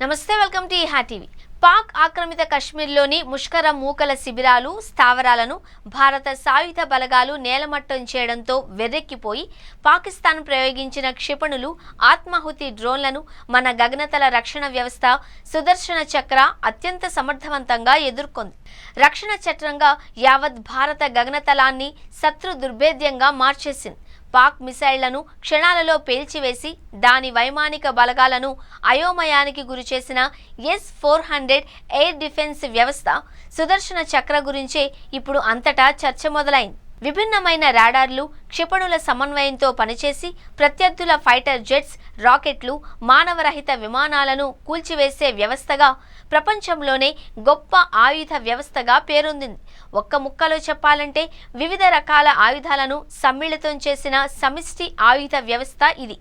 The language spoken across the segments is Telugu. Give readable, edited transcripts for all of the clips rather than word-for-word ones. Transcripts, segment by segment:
నమస్తే, వెల్కమ్ టు ఈహా టీవీ. పాక్ ఆక్రమిత కశ్మీర్లోని ముష్కర మూకల శిబిరాలు, స్థావరాలను భారత సాయుధ బలగాలు నేలమట్టం చేయడంతో వెర్రెక్కిపోయి పాకిస్తాన్ ప్రయోగించిన క్షిపణులు, ఆత్మాహుతి డ్రోన్లను మన గగనతల రక్షణ వ్యవస్థ సుదర్శన చక్ర అత్యంత సమర్థవంతంగా ఎదుర్కొంది. రక్షణ చట్రంగా యావత్ భారత గగనతలాన్ని శత్రు దుర్భేద్యంగా మార్చేసింది. పాక్ మిసైళ్లను క్షణాలలో పేల్చివేసి దాని వైమానిక బలగాలను అయోమయానికి గురిచేసిన S-400 ఎయిర్ డిఫెన్స్ వ్యవస్థ సుదర్శన చక్ర గురించే ఇప్పుడు అంతటా చర్చ మొదలైంది. విభిన్నమైన రాడార్లు, క్షిపణుల సమన్వయంతో పనిచేసి ప్రత్యర్థుల ఫైటర్ జెట్స్, రాకెట్లు, మానవరహిత విమానాలను కూల్చివేసే వ్యవస్థగా, ప్రపంచంలోనే గొప్ప ఆయుధ వ్యవస్థగా పేరొందింది. ఒక్క ముక్కలో చెప్పాలంటే వివిధ రకాల ఆయుధాలను సమ్మిళితం చేసిన సమిష్టి ఆయుధ వ్యవస్థ ఇది.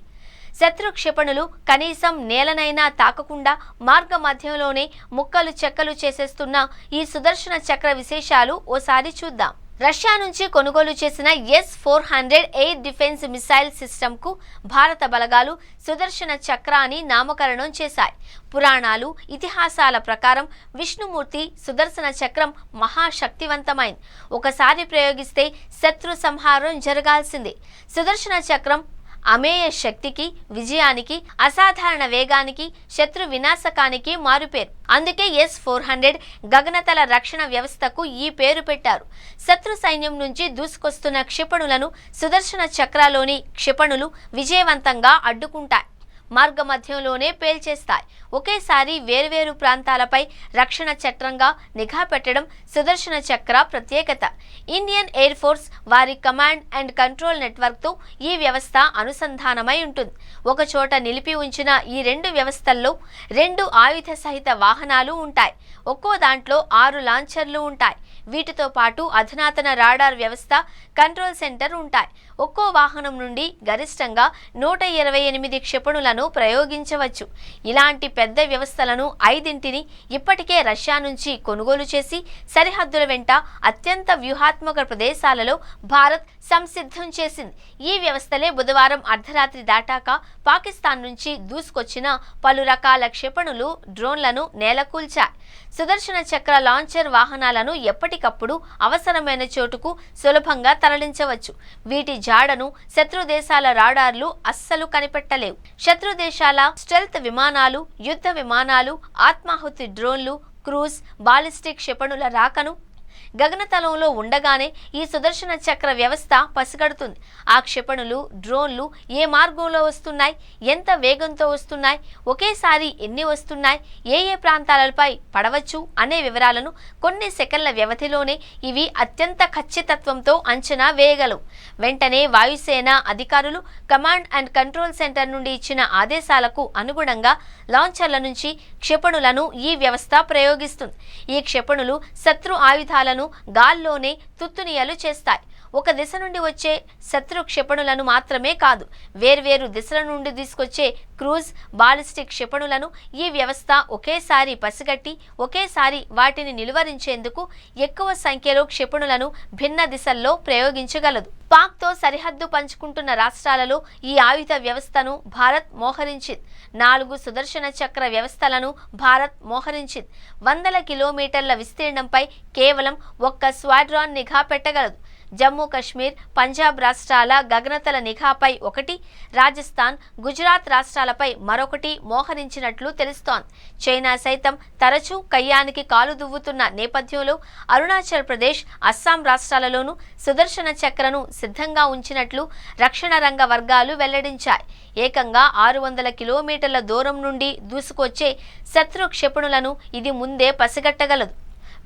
శత్రు క్షిపణులు కనీసం నేలనైనా తాకకుండా మార్గ మధ్యంలోనే ముక్కలు చెక్కలు చేసేస్తున్న ఈ సుదర్శన చక్ర విశేషాలు ఓసారి చూద్దాం. రష్యా నుంచి కొనుగోలు చేసిన S-400 ఎయిర్ డిఫెన్స్ మిసైల్ సిస్టమ్కు భారత బలగాలు సుదర్శన చక్ర అని నామకరణం చేశాయి. పురాణాలు, ఇతిహాసాల ప్రకారం విష్ణుమూర్తి సుదర్శన చక్రం మహాశక్తివంతమైంది. ఒకసారి ప్రయోగిస్తే శత్రు సంహారం జరగాల్సిందే. సుదర్శన చక్రం అమేయ శక్తికి, విజయానికి, అసాధారణ వేగానికి, శత్రు వినాశకానికి మారుపేరు. అందుకే S-400 గగనతల రక్షణ వ్యవస్థకు ఈ పేరు పెట్టారు. శత్రు సైన్యం నుంచి దూసుకొస్తున్న క్షిపణులను సుదర్శన చక్రలోని క్షిపణులు విజయవంతంగా అడ్డుకుంటాయి. మార్గ మధ్యంలోనే పేల్చేస్తాయి. ఒకేసారి వేర్వేరు ప్రాంతాలపై రక్షణ చట్రంగా నిఘా పెట్టడం సుదర్శన చక్ర ప్రత్యేకత. ఇండియన్ ఎయిర్ ఫోర్స్ వారి కమాండ్ అండ్ కంట్రోల్ నెట్వర్క్తో ఈ వ్యవస్థ అనుసంధానమై ఉంటుంది. ఒకచోట నిలిపి ఉంచిన ఈ రెండు వ్యవస్థల్లో 2 ఆయుధ సహిత వాహనాలు ఉంటాయి. ఒక్కో దాంట్లో 6 లాంచర్లు ఉంటాయి. వీటితో పాటు అధునాతన రాడార్ వ్యవస్థ, కంట్రోల్ సెంటర్ ఉంటాయి. ఒక్కో వాహనం నుండి గరిష్టంగా 128 క్షిపణులను ప్రయోగించవచ్చు. ఇలాంటి పెద్ద వ్యవస్థలను 5ని ఇప్పటికే రష్యా నుంచి కొనుగోలు చేసి సరిహద్దుల వెంట అత్యంత వ్యూహాత్మక ప్రదేశాలలో భారత్ సంసిద్ధం చేసింది. ఈ వ్యవస్థలే బుధవారం అర్ధరాత్రి దాటాక పాకిస్తాన్ నుంచి దూసుకొచ్చిన పలు రకాల క్షిపణులు, డ్రోన్లను నేలకూల్చాయి. సుదర్శన చక్ర లాంచర్ వాహనాలను ఎప్పటికప్పుడు అవసరమైన చోటుకు సులభంగా తరలించవచ్చు. వీటి జాడను శత్రు దేశాల రాడార్లు అస్సలు కనిపెట్టలేవు. శత్రు దేశాల స్టెల్త్ విమానాలు, యుద్ధ విమానాలు, ఆత్మాహుతి డ్రోన్లు, క్రూజ్, బాలిస్టిక్ క్షిపణుల రాకను గగనతలంలో ఉండగానే ఈ సుదర్శన చక్ర వ్యవస్థ పసిగడుతుంది. ఆ క్షిపణులు, డ్రోన్లు ఏ మార్గంలో వస్తున్నాయి, ఎంత వేగంతో వస్తున్నాయి, ఒకేసారి ఎన్ని వస్తున్నాయి, ఏ ప్రాంతాలపై పడవచ్చు అనే వివరాలను కొన్ని సెకన్ల వ్యవధిలోనే ఇవి అత్యంత ఖచ్చితత్వంతో అంచనా వేయగలవు. వెంటనే వాయుసేన అధికారులు కమాండ్ అండ్ కంట్రోల్ సెంటర్ నుండి ఇచ్చిన ఆదేశాలకు అనుగుణంగా లాంచర్ల నుంచి క్షిపణులను ఈ వ్యవస్థ ప్రయోగిస్తుంది. ఈ క్షిపణులు శత్రు ఆయుధాలను గాల్లోనే తుత్తునియలు చేస్తాయి. ఒక దిశ నుండి వచ్చే శత్రు క్షిపణులను మాత్రమే కాదు, వేర్వేరు దిశల నుండి తీసుకొచ్చే క్రూజ్, బాలిస్టిక్ క్షిపణులను ఈ వ్యవస్థ ఒకేసారి పసిగట్టి ఒకేసారి వాటిని నిలువరించేందుకు ఎక్కువ సంఖ్యలో క్షిపణులను భిన్న దిశల్లో ప్రయోగించగలదు. పాక్తో సరిహద్దు పంచుకుంటున్న రాష్ట్రాలలో ఈ ఆయుధ వ్యవస్థను భారత్ మోహరించింది. 4 సుదర్శన చక్ర వ్యవస్థలను భారత్ మోహరించింది. 100 కిలోమీటర్ల విస్తీర్ణంపై కేవలం ఒక్క స్క్వాడ్రాన్ నిఘా పెట్టగలదు. జమ్మూ కశ్మీర్, పంజాబ్ రాష్ట్రాల గగనతల నిఘాపై 1, రాజస్థాన్, గుజరాత్ రాష్ట్రాలపై మరొకటి మోహరించినట్లు తెలుస్తోంది. చైనా సైతం తరచూ కయ్యానికి కాలు దువ్వుతున్న నేపథ్యంలో అరుణాచల్ ప్రదేశ్, అస్సాం రాష్ట్రాలలోనూ సుదర్శన చక్రను సిద్ధంగా ఉంచినట్లు రక్షణ రంగ వర్గాలు వెల్లడించాయి. ఏకంగా 600 కిలోమీటర్ల దూరం నుండి దూసుకొచ్చే శత్రు క్షిపణులను ఇది ముందే పసిగట్టగలదు.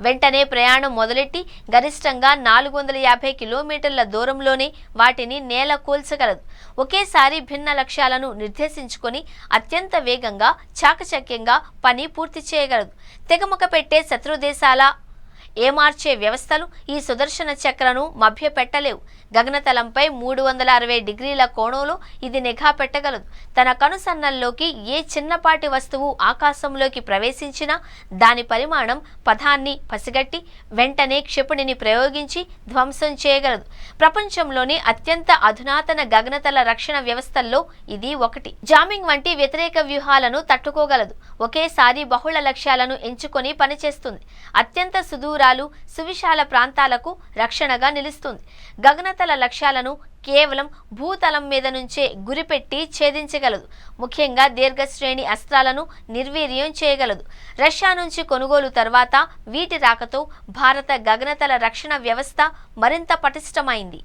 వెంటనే ప్రయాణం మొదలెట్టి గరిష్టంగా 450 కిలోమీటర్ల దూరంలోనే వాటిని నేల కూల్చగలదు. ఒకేసారి భిన్న లక్ష్యాలను నిర్దేశించుకొని అత్యంత వేగంగా, చాకచక్యంగా పని పూర్తి చేయగలదు. తెగమక పెట్టే శత్రు దేశాల ఏమార్చే వ్యవస్థలు ఈ సుదర్శన చక్రను మభ్యపెట్టలేవు. గగనతలంపై 360 డిగ్రీల కోణంలో ఇది నిఘా పెట్టగలదు. తన కనుసన్నల్లోకి ఏ చిన్నపాటి వస్తువు ఆకాశంలోకి ప్రవేశించినా దాని పరిమాణం పథాన్ని పసిగట్టి వెంటనే క్షిపణిని ప్రయోగించి ధ్వంసం చేయగలదు. ప్రపంచంలోని అత్యంత అధునాతన గగనతల రక్షణ వ్యవస్థల్లో ఇది ఒకటి. జామింగ్ వంటి వ్యతిరేక వ్యూహాలను తట్టుకోగలదు. ఒకేసారి బహుళ లక్ష్యాలను ఎంచుకొని పనిచేస్తుంది. అత్యంత సుదూరాలు, సువిశాల ప్రాంతాలకు రక్షణగా నిలుస్తుంది. గగనతల లక్ష్యాలను కేవలం భూతలం మీద నుంచే గురిపెట్టి ఛేదించగలదు. ముఖ్యంగా దీర్ఘశ్రేణి అస్త్రాలను నిర్వీర్యం చేయగలదు. రష్యా నుంచి కొనుగోలు తర్వాత వీటి రాకతో భారత గగనతల రక్షణ వ్యవస్థ మరింత పటిష్టమైంది.